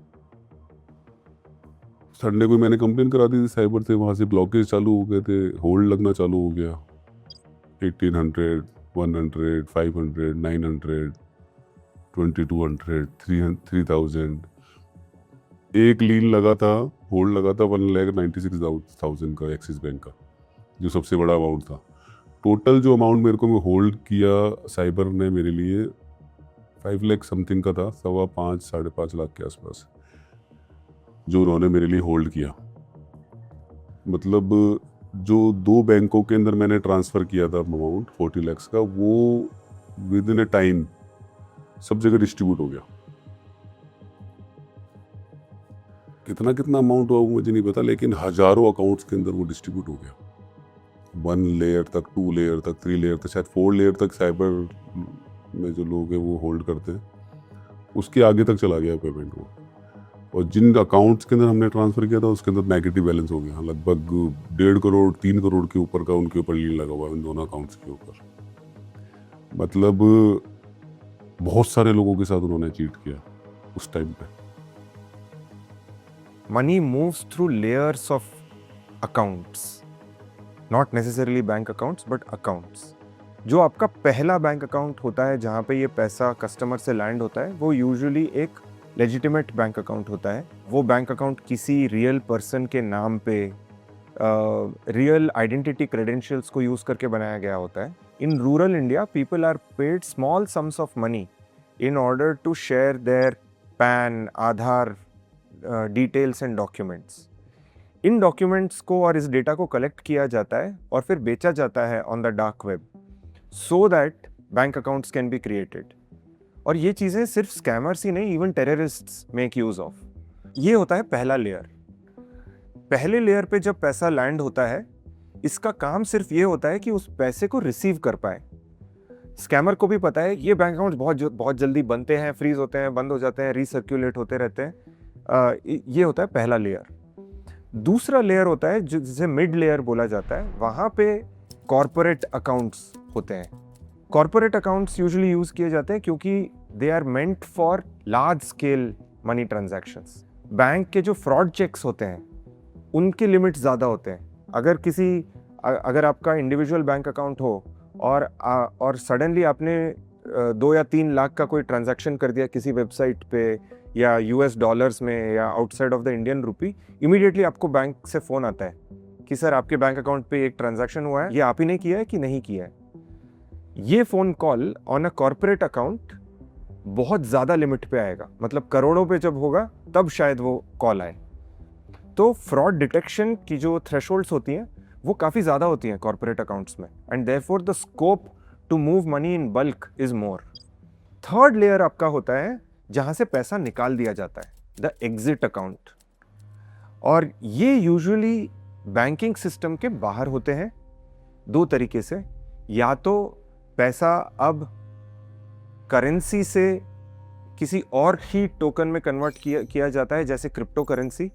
संडे को मैंने कंप्लेन करा दी थी साइबर से, वहाँ से ब्लॉकेज चालू हो गए थे, होल्ड लगना चालू हो गया। 1800, 100, 500, 900, 2200, 3000, एक लीन लगा था, होल्ड लगा था 1,96,000 का एक्सिस बैंक का, जो सबसे बड़ा अमाउंट था। टोटल जो अमाउंट मेरे को होल्ड किया साइबर ने मेरे लिए 5 लाख समथिंग का था, 5.25 साढ़े 5 लाख के आसपास जो उन्होंने मेरे लिए होल्ड किया। मतलब जो दो बैंकों के अंदर मैंने ट्रांसफ़र किया था अमाउंट 40 लाख का, वो विद इन ए टाइम सब जगह डिस्ट्रीब्यूट हो गया। कितना अमाउंट हुआ वो मुझे नहीं पता, लेकिन हजारों अकाउंट्स के अंदर वो डिस्ट्रीब्यूट हो गया। 1 लेयर तक, 2 लेयर तक, 3 लेयर तक, शायद 4 लेयर तक साइबर में जो लोग हैं वो होल्ड करते हैं, उसके आगे तक चला गया पेमेंट वो। और जिन अकाउंट्स के अंदर हमने ट्रांसफ़र किया था उसके अंदर नेगेटिव बैलेंस हो गया, लगभग 1.5 करोड़ 3 करोड़ के ऊपर का उनके ऊपर लीन लगा हुआ है उन दोनों अकाउंट्स के ऊपर। मतलब बहुत सारे लोगों के साथ उन्होंने चीट किया उस टाइम पे। Money moves through layers of accounts, not necessarily bank accounts, but accounts. जो आपका पहला बैंक अकाउंट होता है जहाँ पे ये पैसा कस्टमर से लैंड होता है, वो यूजुअली एक लेजिटिमेट बैंक अकाउंट होता है। वो बैंक अकाउंट किसी रियल पर्सन के नाम पे रियल आइडेंटिटी क्रेडेंशियल्स को यूज़ करके बनाया गया होता है। In rural India people are paid small sums of money in order to share their PAN, Aadhaar details and documents. इन डॉक्यूमेंट्स को और इस डेटा को कलेक्ट किया जाता है और फिर बेचा जाता है on the dark web, so that bank accounts can be created. और ये चीज़ें सिर्फ स्कैमर्स ही नहीं, even terrorists make use of. ये होता है पहला लेयर। पहले लेयर पे जब पैसा लैंड होता है, इसका काम सिर्फ ये होता है कि उस पैसे को रिसीव कर पाए। स्कैमर को भी पता है ये बैंक अकाउंट्स बहुत जल्दी बनते हैं, फ्रीज होते हैं, बंद हो जाते हैं, रीसर्क्यूलेट होते रहते हैं। ये होता है पहला लेयर। दूसरा लेयर होता है जिसे मिड लेयर बोला जाता है। वहाँ पे कॉरपोरेट अकाउंट्स होते हैं, कॉर्पोरेट अकाउंट्स यूजुअली यूज किए जाते हैं क्योंकि they are meant for large scale money transactions. Bank के जो फ्रॉड चेक्स होते हैं उनके लिमिट्स ज़्यादा होते हैं। अगर आपका इंडिविजुअल बैंक अकाउंट हो और सडनली आपने 2 या 3 लाख का कोई ट्रांजैक्शन कर दिया किसी वेबसाइट पे या यूएस डॉलर्स में या outside of the Indian rupee, immediately आपको बैंक से फ़ोन आता है कि सर आपके बैंक अकाउंट पे एक ट्रांजैक्शन हुआ है, ये आप ही ने किया है कि नहीं किया है। ये phone call on a corporate account बहुत ज़्यादा लिमिट पे आएगा, मतलब करोड़ों पे जब होगा तब शायद वो कॉल आए। तो फ्रॉड डिटेक्शन की जो थ्रेशोल्ड्स होती हैं वो काफ़ी ज़्यादा होती हैं कॉर्पोरेट अकाउंट्स में, and therefore the scope to move money in bulk is more. Third layer आपका होता है जहाँ से पैसा निकाल दिया जाता है, द एग्जिट अकाउंट, और ये यूजुअली बैंकिंग सिस्टम के बाहर होते हैं 2 तरीके से। या तो पैसा अब करेंसी से किसी और ही टोकन में कन्वर्ट किया जाता है जैसे क्रिप्टो करेंसी,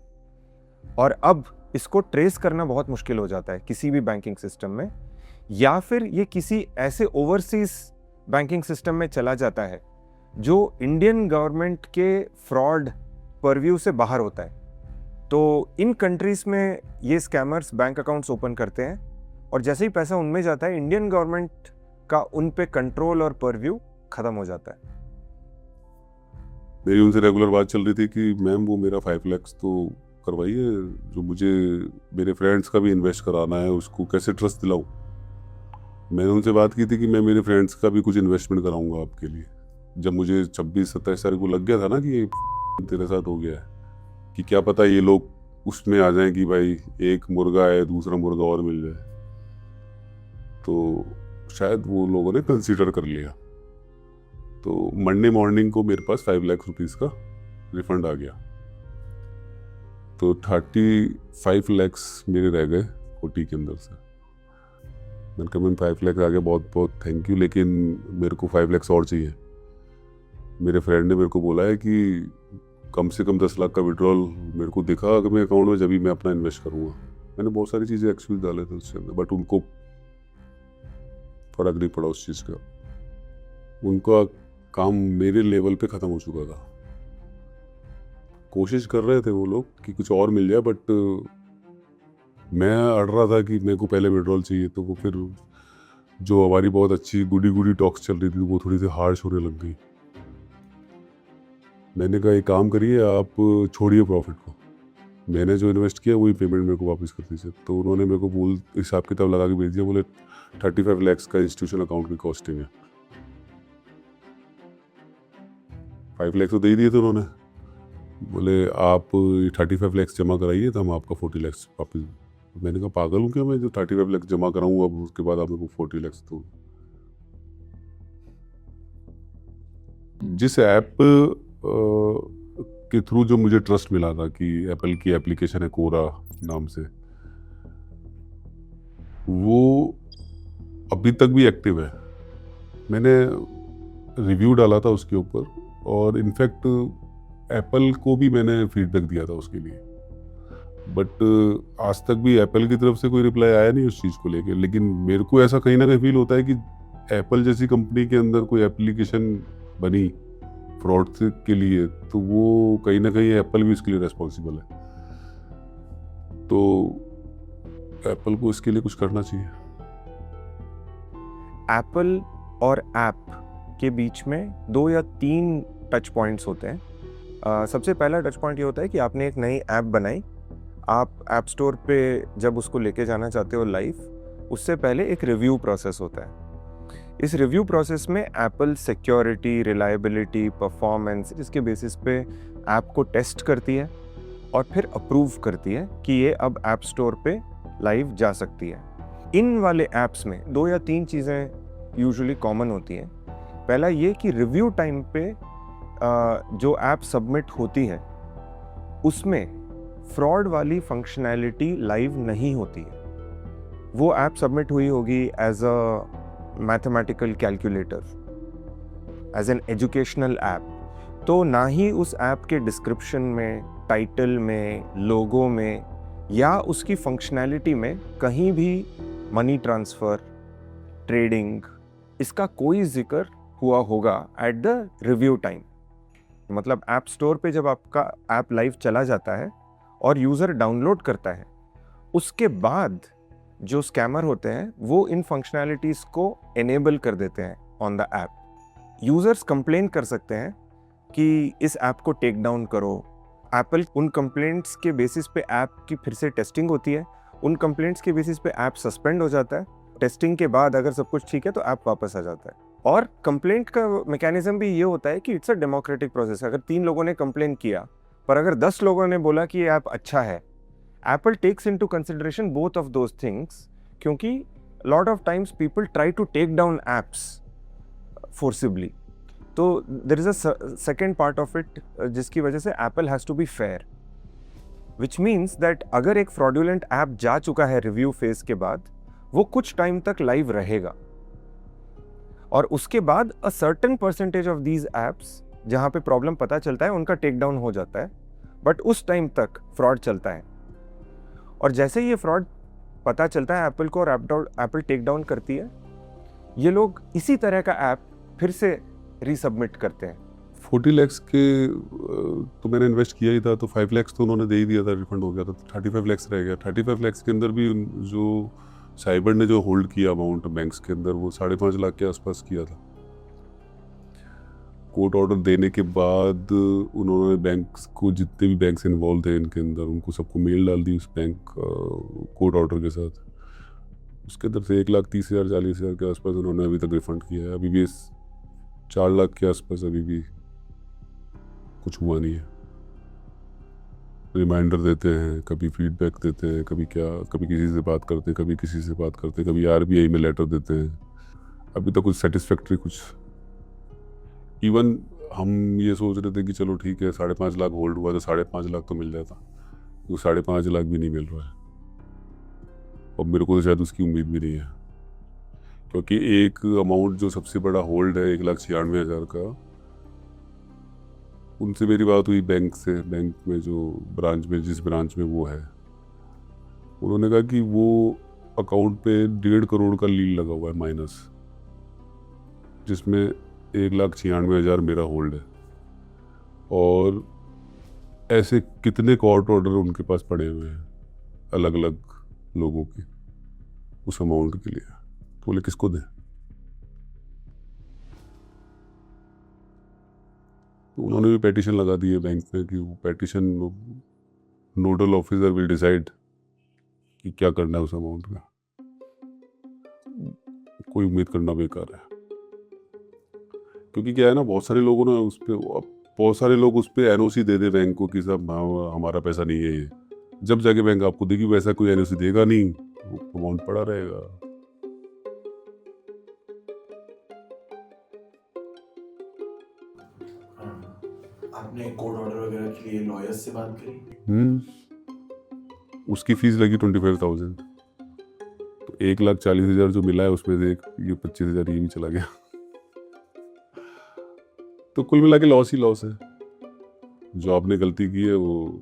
और अब इसको ट्रेस करना बहुत मुश्किल हो जाता है किसी भी बैंकिंग सिस्टम में, या फिर ये किसी ऐसे ओवरसीज बैंकिंग सिस्टम में चला जाता है जो इंडियन गवर्नमेंट के फ्रॉड परव्यू से बाहर होता है। तो इन कंट्रीज में ये स्कैमर्स बैंक अकाउंट्स ओपन करते हैं और जैसे ही पैसा उनमें जाता है इंडियन गवर्नमेंट का उन पे कंट्रोल और परव्यू खत्म हो जाता है। मेरी उनसे रेगुलर बात चल रही थी कि मैम वो मेरा 5 लाख तो करवाइए, जो मुझे मेरे फ्रेंड्स का भी इन्वेस्ट कराना है उसको कैसे ट्रस्ट दिलाऊं। मैंने उनसे बात की थी कि मैं मेरे फ्रेंड्स का भी कुछ इन्वेस्टमेंट कराऊंगा आपके लिए। जब मुझे 26-27 तारीख को लग गया था ना कि ये तेरे साथ हो गया है, कि क्या पता ये लोग उसमें आ जाएं कि भाई एक मुर्गा है दूसरा मुर्गा और मिल जाए, तो शायद वो लोगों ने कंसीडर कर लिया। तो मंडे मॉर्निंग को मेरे पास 5 लाख रुपीस का रिफंड आ गया, तो 35 लैक्स मेरे रह गए 40 के अंदर से। मैंने कहा मैम 5 लाख आ गया, बहुत बहुत थैंक यू, लेकिन मेरे को 5 लाख और चाहिए। मेरे फ्रेंड ने मेरे को बोला है कि कम से कम 10 लाख का विड्रॉल मेरे को दिखा अगर मेरे अकाउंट में, जब भी मैं अपना इन्वेस्ट करूँगा। मैंने बहुत सारी चीज़ें एक्सक्यूज डाले थे उसके अंदर, बट उनको फर्क नहीं पड़ा उस चीज़ का। उनका काम मेरे लेवल पे ख़त्म हो चुका था। कोशिश कर रहे थे वो लोग कि कुछ और मिल जाए, बट मैं अड़ रहा था कि मेरे को पहले विड्रॉल चाहिए। तो वो फिर जो हमारी बहुत अच्छी गुडी टॉक्स चल रही थी वो थोड़ी सी हार्श होने लग गई। मैंने कहा एक काम करिए, आप छोड़िए प्रॉफिट को, मैंने जो इन्वेस्ट किया वही पेमेंट मेरे को वापस कर दीजिए। तो उन्होंने मेरे को बोल हिसाब किताब लगा के भेज दिया, बोले 35 लैक्स का इंस्टीट्यूशन अकाउंट की कॉस्टिंग है। 5 लाख तो दे ही दिए थे उन्होंने, बोले आप 35 लैक्स जमा कराइए तो हम आपका 40 लैक्स वापस। मैंने कहा पागल हूँ क्या मैं, जो 35 लाख जमा कराऊँ अब उसके बाद आप मेरे को 40 लैक्स दो। जिस ऐप के थ्रू जो मुझे ट्रस्ट मिला था कि एप्पल की एप्लीकेशन है कोरा नाम से, वो अभी तक भी एक्टिव है। मैंने रिव्यू डाला था उसके ऊपर, और इनफैक्ट एप्पल को भी मैंने फीडबैक दिया था उसके लिए, बट आज तक भी एप्पल की तरफ से कोई रिप्लाई आया नहीं उस चीज़ को लेकर। लेकिन मेरे को ऐसा कहीं ना कहीं फील होता है कि एप्पल जैसी कंपनी के अंदर कोई एप्लीकेशन बनी फ्रॉड के लिए, तो वो कहीं ना कहीं एप्पल भी इसके लिए रेस्पॉन्सिबल है। तो एप्पल को इसके लिए कुछ करना चाहिए। एप्पल और ऐप के बीच में 2 या 3 टच पॉइंट्स होते हैं। सबसे पहला टच पॉइंट ये होता है कि आपने एक नई ऐप बनाई, आप ऐप स्टोर पे जब उसको लेके जाना चाहते हो लाइव, उससे पहले एक रिव्यू प्रोसेस होता है। इस रिव्यू प्रोसेस में एप्पल सिक्योरिटी, रिलायबिलिटी, परफॉर्मेंस, इसके बेसिस पे ऐप को टेस्ट करती है और फिर अप्रूव करती है कि ये अब ऐप स्टोर पे लाइव जा सकती है। इन वाले ऐप्स में 2 या 3 चीज़ें यूजुअली कॉमन होती हैं। पहला ये कि रिव्यू टाइम पे जो ऐप सबमिट होती है उसमें फ्रॉड वाली फंक्शनैलिटी लाइव नहीं होती है। वो ऐप सबमिट हुई होगी as a mathematical calculator, as an educational app, तो ना ही उस ऐप के डिस्क्रिप्शन में, टाइटल में, लोगो में या उसकी फंक्शनैलिटी में कहीं भी मनी ट्रांसफ़र, ट्रेडिंग, इसका कोई जिक्र हुआ होगा एट द रिव्यू टाइम। मतलब ऐप स्टोर पे जब आपका ऐप लाइव चला जाता है और यूज़र डाउनलोड करता है, उसके बाद जो स्कैमर होते हैं वो इन फंक्शनैलिटीज़ को एनेबल कर देते हैं on the app. Users complain कर सकते हैं कि इस ऐप को टेक डाउन करो। एप्पल उन कंप्लेंट्स के बेसिस पे ऐप की फिर से टेस्टिंग होती है, उन कंप्लेंट्स के बेसिस पे ऐप सस्पेंड हो जाता है। टेस्टिंग के बाद अगर सब कुछ ठीक है तो ऐप वापस आ जाता है। और कंप्लेंट का मैकेनिज्म भी ये होता है कि इट्स अ डेमोक्रेटिक प्रोसेस। अगर 3 लोगों ने कंप्लेन किया पर अगर 10 लोगों ने बोला कि ये ऐप अच्छा है, Apple takes into consideration both of those things, क्योंकि lot of times people try to take down apps forcibly. तो there is a second part of it जिसकी वजह से Apple has to be fair, which means that अगर एक fraudulent app जा चुका है रिव्यू फेज के बाद, वो कुछ टाइम तक लाइव रहेगा और उसके बाद a certain percentage of these apps जहाँ पे प्रॉब्लम पता चलता है उनका टेक डाउन हो जाता है, बट उस टाइम तक फ्रॉड चलता है। और जैसे ही ये फ्रॉड पता चलता है एप्पल को और एप्पल टेक डाउन करती है, ये लोग इसी तरह का ऐप फिर से रीसबमिट करते हैं। 40 lakhs के तो मैंने इन्वेस्ट किया ही था, तो 5 lakhs तो उन्होंने दे ही दिया था, रिफंड हो गया था, 35 lakhs रह गया। 35 lakhs के अंदर भी जो साइबर ने जो होल्ड किया अमाउंट बैंक्स के अंदर, वो 5.5 लाख के आसपास किया था। कोर्ट ऑर्डर देने के बाद उन्होंने बैंक्स को, जितने भी बैंक्स इन्वॉल्व थे इनके अंदर, उनको सबको मेल डाल दी उस बैंक कोर्ट ऑर्डर के साथ। उसके अंदर से 1,30,000 40,000 के आसपास उन्होंने अभी तक रिफंड किया है। अभी भी 4 लाख के आसपास अभी भी कुछ हुआ नहीं है। रिमाइंडर देते हैं, कभी फीडबैक देते हैं, कभी क्या, कभी किसी से बात करते हैं, कभी किसी से बात करते हैं, कभी RBI में लेटर देते हैं। अभी तक कुछ सेटिस्फैक्ट्री कुछ, इवन हम ये सोच रहे थे कि चलो ठीक है 5.5 लाख होल्ड हुआ तो 5.5 लाख तो मिल जाता, वो 5.5 लाख भी नहीं मिल रहा है। और मेरे को तो शायद उसकी उम्मीद भी नहीं है, क्योंकि एक अमाउंट जो सबसे बड़ा होल्ड है 1,96,000 का, उनसे मेरी बात हुई बैंक से, बैंक में जो ब्रांच में, जिस ब्रांच में वो है, उन्होंने कहा कि वो अकाउंट पे 1.5 करोड़ का लील लगा हुआ है माइनस, जिसमें 1,96,000 मेरा होल्ड है। और ऐसे कितने कोर्ट ऑर्डर उनके पास पड़े हुए हैं अलग अलग लोगों के उस अमाउंट के लिए, तो बोले किसको दें। तो उन्होंने भी पेटिशन लगा दी है बैंक में कि वो petition, nodal officer will decide कि क्या करना है उस अमाउंट का। कोई उम्मीद करना बेकार है, क्योंकि क्या है ना, बहुत सारे लोगों ने उस पे, बहुत सारे लोग उस पे NOC दे दे बैंक को कि साहब हमारा पैसा नहीं है ये। जब जाके बैंक आपको देगी, वैसा कोई NOC देगा नहीं, वो अमाउंट पड़ा रहेगा। आपने कोर्ट ऑर्डर वगैरह के लिए लॉयर्स से बात करी? उसकी फीस लगी 25,000। तो 1,40,000 जो मिला है उसमें से ये 25,000 ये भी चला गया। तो कुल मिला के लॉस ही लॉस है। जो आपने गलती की है वो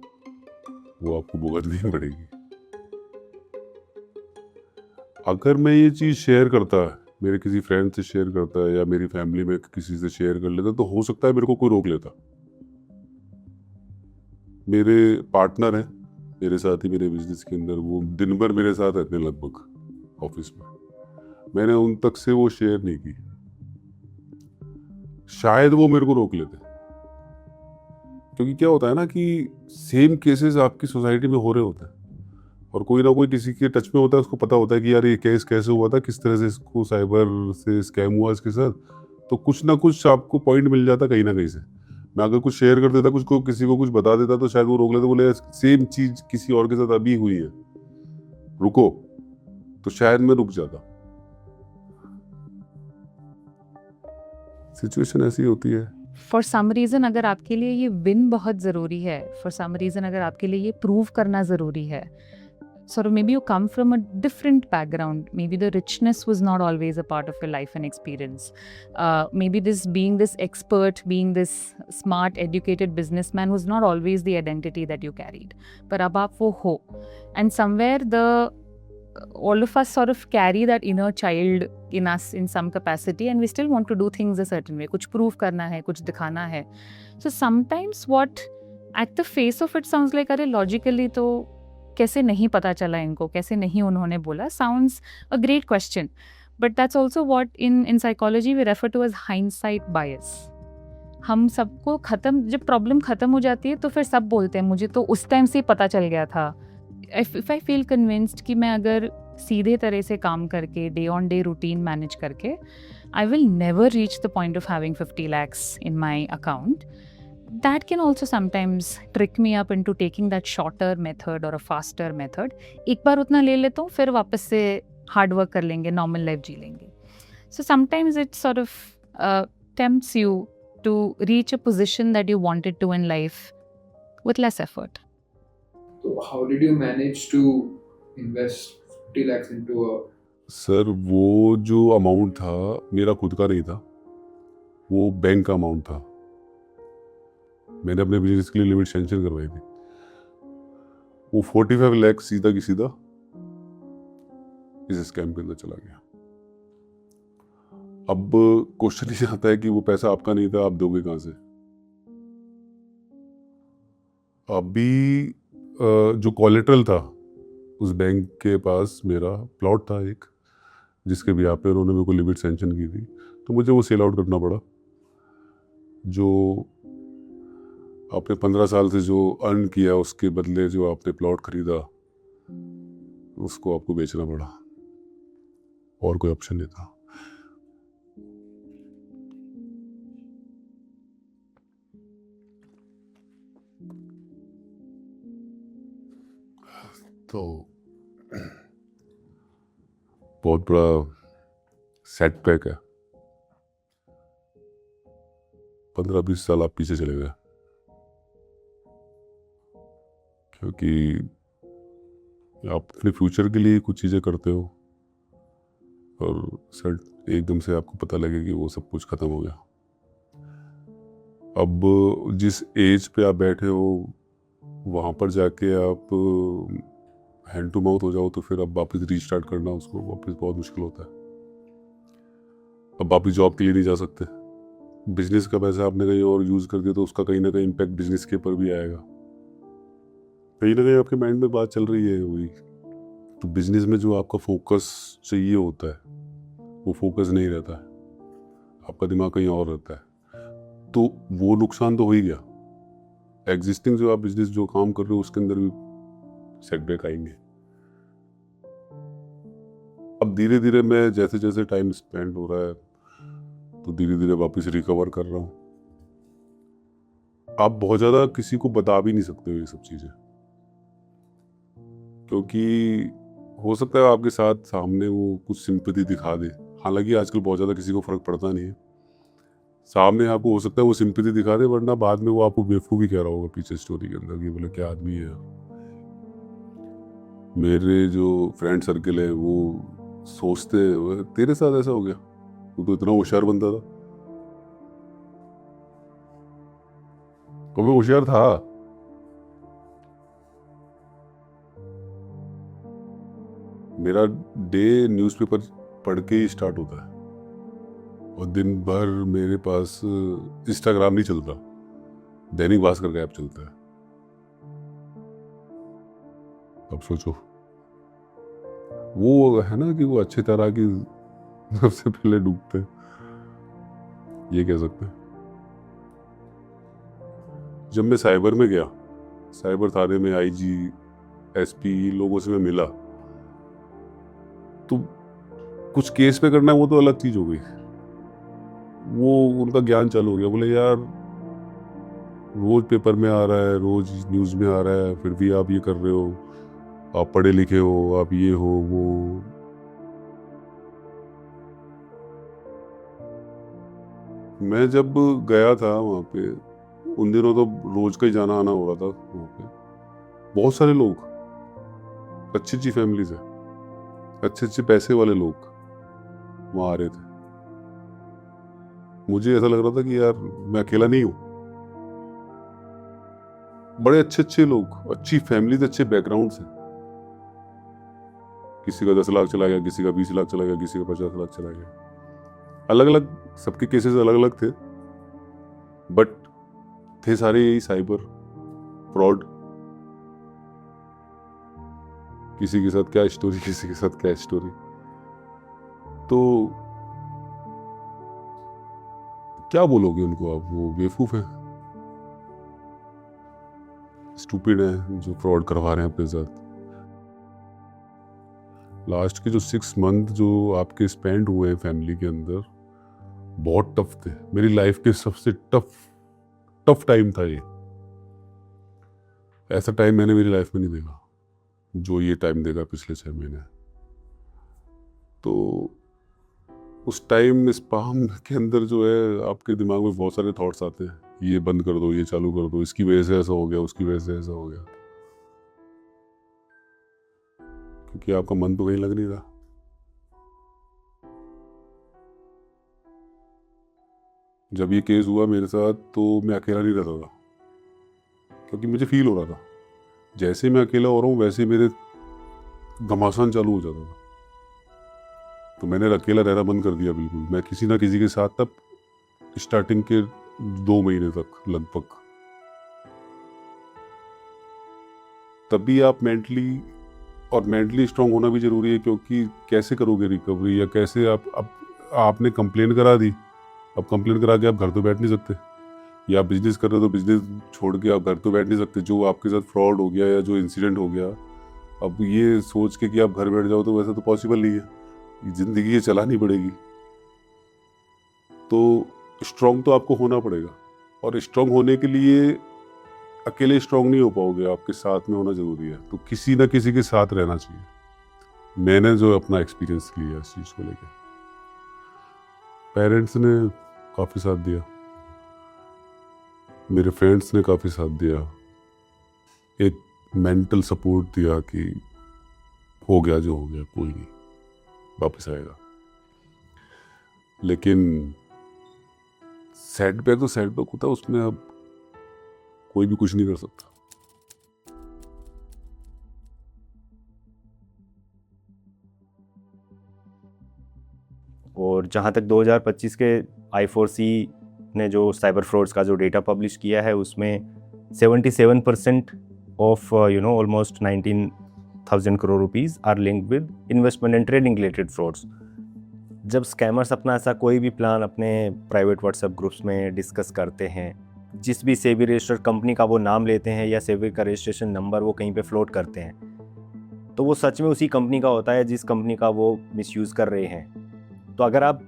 आपको भुगतनी पड़ेगी। अगर मैं ये चीज़ शेयर करता, मेरे किसी फ्रेंड से शेयर करता है या मेरी फैमिली में किसी से शेयर कर लेता, तो हो सकता है मेरे को कोई रोक लेता। मेरे पार्टनर हैं मेरे साथ ही मेरे बिजनेस के अंदर, वो दिन भर मेरे साथ रहते हैं लगभग ऑफिस में। मैंने उन तक से वो शेयर नहीं की, शायद वो मेरे को रोक लेते। क्योंकि क्या होता है ना कि सेम केसेस आपकी सोसाइटी में हो रहे होते हैं और कोई ना कोई किसी के टच में होता है, उसको पता होता है कि यार ये केस कैसे हुआ था, किस तरह से इसको साइबर से स्कैम हुआ इसके साथ। तो कुछ ना कुछ आपको पॉइंट मिल जाता कहीं ना कहीं से। मैं अगर कुछ शेयर कर देता, कुछ को किसी को कुछ बता देता, तो शायद वो रोक लेते, बोले सेम चीज किसी और के साथ अभी हुई है, रुको, तो शायद मैं रुक जाता। सिचुएशन ऐसी होती है। फॉर सम रीज़न अगर आपके लिए ये विन बहुत ज़रूरी है, फॉर सम रीज़न अगर आपके लिए ये प्रूव करना ज़रूरी है, sort of maybe you come from a different background, maybe the richness was not always a part of your life and experience, maybe being this expert, being this smart educated businessman was not always the identity that you carried, but ab aap wo ho, and somewhere the all of us sort of carry that inner child in us in some capacity, and we still want to do things a certain way. कुछ prove करना है, कुछ दिखाना है. So sometimes what at the face of it sounds like अरे logically तो कैसे नहीं पता चला इनको, कैसे नहीं उन्होंने बोला, sounds a great question. But that's also what in psychology we refer to as hindsight bias. हम सबको खत्म, जब प्रॉब्लम खत्म हो जाती है तो फिर सब बोलते हैं मुझे तो उस टाइम से ही पता चल गया था. If I feel convinced कि मैं अगर सीधे तरह से काम करके day on day routine manage करके I will never reach the point of having 50 lakhs in my account, that can also sometimes trick me up into taking that shorter method or a faster method. एक बार उतना ले लेता हूँ, फिर वापस से hard work कर लेंगे, नॉर्मल लाइफ जी लेंगे. So sometimes it sort of tempts you to reach a position that you wanted to in life with less effort. So how did you manage to invest 50 lakhs into a sir वो जो amount था मेरा खुद का नहीं था, वो bank का अमाउंट था. मैंने अपने बिजनेस के लिए लिमिट सैंक्शन करवाई थी. वो 45 लाख सीधा की सीधा इस स्कैम के अंदर चला गया. अब क्वेश्चन ये आता है कि वो पैसा आपका नहीं था, आप दोगे कहाँ से? अभी जो कोलेटरल था उस बैंक के पास मेरा प्लॉट था एक, जिसके भी पे उन्होंने मेरे को लिमिट सैंक्शन की थी, तो मुझे वो सेल आउट करना पड़ा. जो आपने 15 साल से जो अर्न किया उसके बदले जो आपने प्लॉट खरीदा उसको आपको बेचना पड़ा, और कोई ऑप्शन नहीं था. तो बहुत बड़ा सेटबैक है. 15-20 साल आप पीछे चले गए, क्योंकि आप अपने फ्यूचर के लिए कुछ चीज़ें करते हो और सर एकदम से आपको पता लगे कि वो सब कुछ ख़त्म हो गया. अब जिस एज पे आप बैठे हो वहाँ पर जाके आप हैंड टू माउथ हो जाओ तो फिर अब वापस रीस्टार्ट करना उसको वापस बहुत मुश्किल होता है. अब वापस जॉब के लिए नहीं जा सकते. बिजनेस का पैसा आपने कहीं और यूज़ कर दिया तो उसका कहीं ना कहीं इम्पैक्ट बिजनेस के ऊपर भी आएगा. कहीं ना कहीं आपके माइंड में बात चल रही है वही. तो बिजनेस में जो आपका फोकस चाहिए होता है वो फोकस नहीं रहता है, आपका दिमाग कहीं और रहता है. तो वो नुकसान तो हो ही गया. एग्जिस्टिंग जो आप बिजनेस जो काम कर रहे हो उसके अंदर भी सेटबैक आएंगे. अब धीरे धीरे मैं जैसे जैसे टाइम स्पेंड हो रहा है तो धीरे धीरे वापस रिकवर कर रहा हूँ. आप बहुत ज़्यादा किसी को बता भी नहीं सकते हो ये सब चीज़ें, क्योंकि हो सकता है आपके साथ सामने वो कुछ सिंपैथी दिखा दे. हालांकि आजकल बहुत ज़्यादा किसी को फ़र्क पड़ता नहीं है. सामने आपको हो सकता है वो सिंपैथी दिखा दे, वरना बाद में वो आपको बेवकूफ़ भी कह रहा होगा पीछे स्टोरी के अंदर कि बोले क्या आदमी है. मेरे जो फ्रेंड सर्कल है वो सोचते तेरे साथ ऐसा हो गया, तू तो इतना होशियार बंदा था. कभी होशियार था. मेरा डे न्यूज़पेपर पढ़ के ही स्टार्ट होता है और दिन भर मेरे पास इंस्टाग्राम नहीं चलता, दैनिक भास्कर का ऐप चलता है. अब सोचो वो है ना कि वो अच्छी तरह की सबसे पहले डूबते हैं, ये कह सकते हैं. जब मैं साइबर में गया, साइबर थाने में आईजी एसपी लोगों से मैं मिला, तो कुछ केस पे करना है वो तो अलग चीज हो गई. वो उनका ज्ञान चालू हो गया. बोले यार रोज पेपर में आ रहा है, रोज न्यूज में आ रहा है, फिर भी आप ये कर रहे हो, आप पढ़े लिखे हो, आप ये हो वो. मैं जब गया था वहाँ पे उन दिनों तो रोज का ही जाना आना हो रहा था वहाँ पे. बहुत सारे लोग, अच्छी अच्छी फैमिलीज है, अच्छे अच्छे पैसे वाले लोग वहाँ आ रहे थे. मुझे ऐसा लग रहा था कि यार मैं अकेला नहीं हूँ. बड़े अच्छे अच्छे लोग, अच्छी फैमिलीज, अच्छे बैकग्राउंड से. किसी का 10 लाख चला गया, किसी का 20 लाख चला गया, किसी का 50 लाख चला गया। अलग अलग सबके केसेस अलग अलग थे, बट थे सारे यही साइबर फ्रॉड। किसी के साथ क्या स्टोरी, किसी के साथ क्या स्टोरी। तो क्या बोलोगे उनको आप, वो बेवकूफ है, स्टूपिड है जो फ्रॉड करवा रहे हैं अपने साथ। लास्ट के जो 6 मंथ जो आपके स्पेंड हुए हैं फैमिली के अंदर, बहुत टफ थे। मेरी लाइफ के सबसे टफ टाइम था ये। ऐसा टाइम मैंने मेरी लाइफ में नहीं देखा जो ये टाइम देगा पिछले 6 महीने। तो उस टाइम स्पाम के अंदर जो है आपके दिमाग में बहुत सारे थॉट्स आते हैं, ये बंद कर दो, ये चालू कर दो, इसकी वजह से ऐसा हो गया, उसकी वजह से ऐसा हो गया, क्योंकि आपका मन तो कहीं लग नहीं रहा। जब ये केस हुआ मेरे साथ तो मैं अकेला नहीं रहता था, क्योंकि मुझे फील हो रहा था जैसे मैं अकेला हो रहा हूँ वैसे मेरे घमासान चालू हो जाता था। तो मैंने अकेला रहना बंद कर दिया बिल्कुल। मैं किसी ना किसी के साथ तब स्टार्टिंग के 2 महीने तक लगभग, तभी आप मेंटली स्ट्रांग होना भी जरूरी है, क्योंकि कैसे करोगे रिकवरी, या कैसे आपने कंप्लेन करा दी, अब कंप्लेन करा के आप घर तो बैठ नहीं सकते, या आप बिजनेस कर रहे हो तो बिजनेस छोड़ के आप घर तो बैठ नहीं सकते। जो आपके साथ फ्रॉड हो गया या जो इंसिडेंट हो गया, अब ये सोच के कि आप घर बैठ जाओ तो वैसे तो पॉसिबल नहीं है, जिंदगी ये चलानी पड़ेगी। तो स्ट्रांग तो आपको होना पड़ेगा, और स्ट्रांग होने के लिए अकेले स्ट्रांग नहीं हो पाओगे, आपके साथ में होना जरूरी है। तो किसी ना किसी के साथ रहना चाहिए। मैंने जो अपना एक्सपीरियंस लिया इस चीज़ को लेकर, पेरेंट्स ने काफ़ी साथ दिया, मेरे फ्रेंड्स ने काफ़ी साथ दिया, एक मेंटल सपोर्ट दिया कि हो गया जो हो गया, कोई नहीं, वापस आएगा। लेकिन सेटबैक तो सेटबैक होता है, उसमें अब कोई भी कुछ नहीं कर सकता। और जहाँ तक 2025 के I4C ने जो साइबर फ्रॉड्स का जो डेटा पब्लिश किया है, उसमें 77% of almost 19,000 crore rupees are linked with investment and trading related frauds. जब स्कैमर्स अपना ऐसा कोई भी प्लान अपने प्राइवेट व्हाट्सएप ग्रुप्स में डिस्कस करते हैं, जिस भी सेबी रजिस्टर्ड कंपनी का वो नाम लेते हैं या सेबी का रजिस्ट्रेशन नंबर वो कहीं पे फ्लोट करते हैं, तो वो सच में उसी कंपनी का होता है जिस कंपनी का वो मिसयूज़ कर रहे हैं। तो अगर आप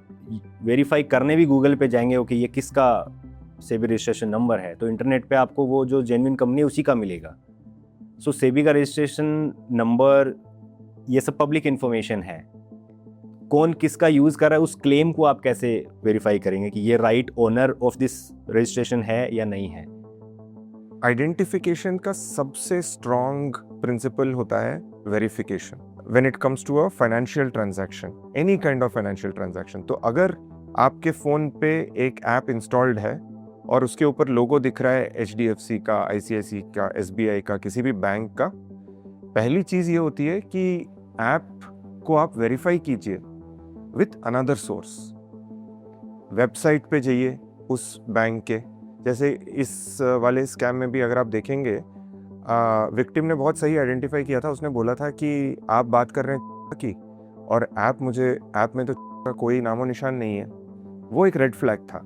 वेरीफाई करने भी गूगल पे जाएंगे हो कि ये किसका सेबी रजिस्ट्रेशन नंबर है, तो इंटरनेट पे आपको वो जो जेन्युइन कंपनी है उसी का मिलेगा। सो सेबी का रजिस्ट्रेशन नंबर, ये सब पब्लिक इन्फॉर्मेशन है। कौन किसका यूज़ कर रहा है, उस क्लेम को आप कैसे वेरीफाई करेंगे कि ये right owner of this registration है या नहीं है? आइडेंटिफिकेशन का सबसे स्ट्रॉन्ग प्रिंसिपल होता है verification when it comes to a financial transaction, any kind of financial transaction. तो अगर आपके फ़ोन पे एक ऐप इंस्टॉल्ड है और उसके ऊपर लोगो दिख रहा है HDFC का, ICICI का, SBI का, किसी भी बैंक का, पहली चीज़ ये होती है कि ऐप को आप वेरीफाई कीजिए विथ अनदर सोर्स। वेबसाइट पे जाइए उस बैंक के, जैसे इस वाले स्कैम में भी अगर आप देखेंगे, विक्टिम ने बहुत सही आइडेंटिफाई किया था। उसने बोला था कि आप बात कर रहे हैं की, और ऐप में तो का कोई नामो निशान नहीं है। वो एक रेड फ्लैग था।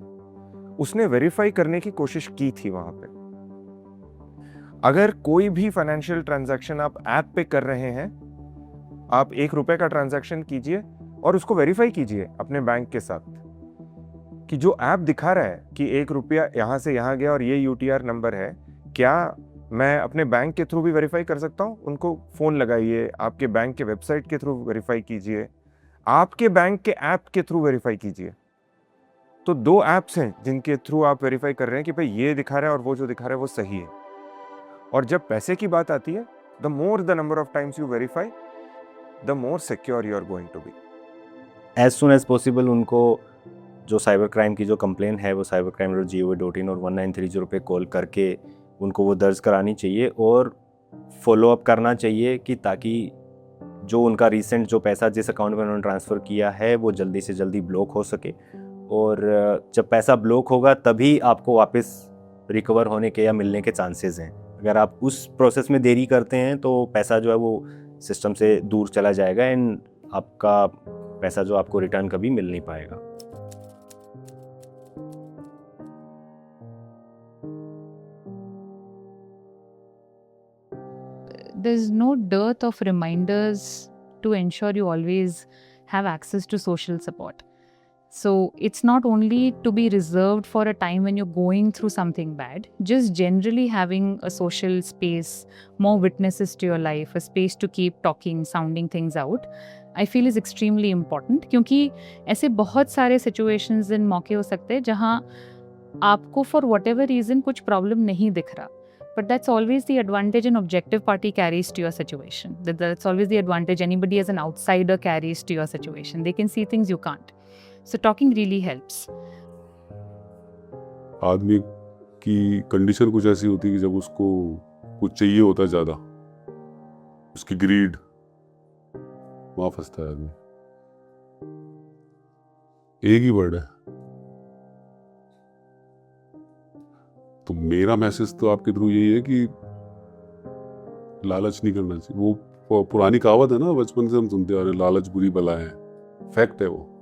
उसने वेरीफाई करने की कोशिश की थी वहां पे। अगर कोई भी फाइनेंशियल ट्रांजैक्शन आप ऐप पे कर रहे हैं, आप ₹1 का ट्रांजैक्शन कीजिए और उसको वेरीफाई कीजिए अपने बैंक के साथ कि जो ऐप दिखा रहा है कि ₹1 यहाँ से यहाँ गया और ये UTR नंबर है, क्या मैं अपने बैंक के थ्रू भी वेरीफाई कर सकता हूँ? उनको फ़ोन लगाइए, आपके बैंक के वेबसाइट के थ्रू वेरीफाई कीजिए, आपके बैंक के ऐप के थ्रू वेरीफाई कीजिए। तो 2 ऐप्स हैं जिनके थ्रू आप वेरीफाई कर रहे हैं कि भाई ये दिखा रहा है और वो जो दिखा रहा है वो सही है। और जब पैसे की बात आती है, the more the number of times you verify, the more secure you are going to be. As soon as possible उनको जो साइबर क्राइम की जो कंप्लेन है वो cybercrime.gov.in और 1930 पे कॉल करके उनको वो दर्ज करानी चाहिए और फॉलो अप करना चाहिए, कि ताकि जो उनका रिसेंट जो पैसा जिस अकाउंट में उन्होंने ट्रांसफ़र किया है वो जल्दी से जल्दी ब्लॉक हो सके। और जब पैसा ब्लॉक होगा तभी आपको वापस रिकवर होने के या मिलने के चांसेस हैं। अगर आप उस प्रोसेस में देरी करते हैं तो पैसा जो है वो सिस्टम से दूर चला जाएगा एंड आपका पैसा जो आपको रिटर्न कभी मिल नहीं पाएगा। There's no dearth of reminders to ensure you always have access to social support. So it's not only to be reserved for a time when you're going through something bad, just generally having a social space, more witnesses to your life, a space to keep talking, sounding things out, I feel is extremely important. क्योंकि ऐसे बहुत सारे situations and मौके हो सकते हैं जहाँ आपको for whatever reason कुछ problem नहीं दिख रहा. But that's always the advantage an objective party carries to your situation. That's always the advantage anybody as an outsider carries to your situation. They can see things you can't. So talking really helps. आदमी की condition कुछ ऐसी होती है कि जब उसको कुछ चाहिए होता है ज़्यादा, उसकी ग्रीड, वहाँ फंसता है आदमी। एक ही वर्ड है। तो मेरा मैसेज तो आपके थ्रू यही है कि लालच नहीं करना चाहिए। वो पुरानी कहावत है ना, बचपन से हम सुनते आ रहे हैं, लालच बुरी बला है। फैक्ट है वो।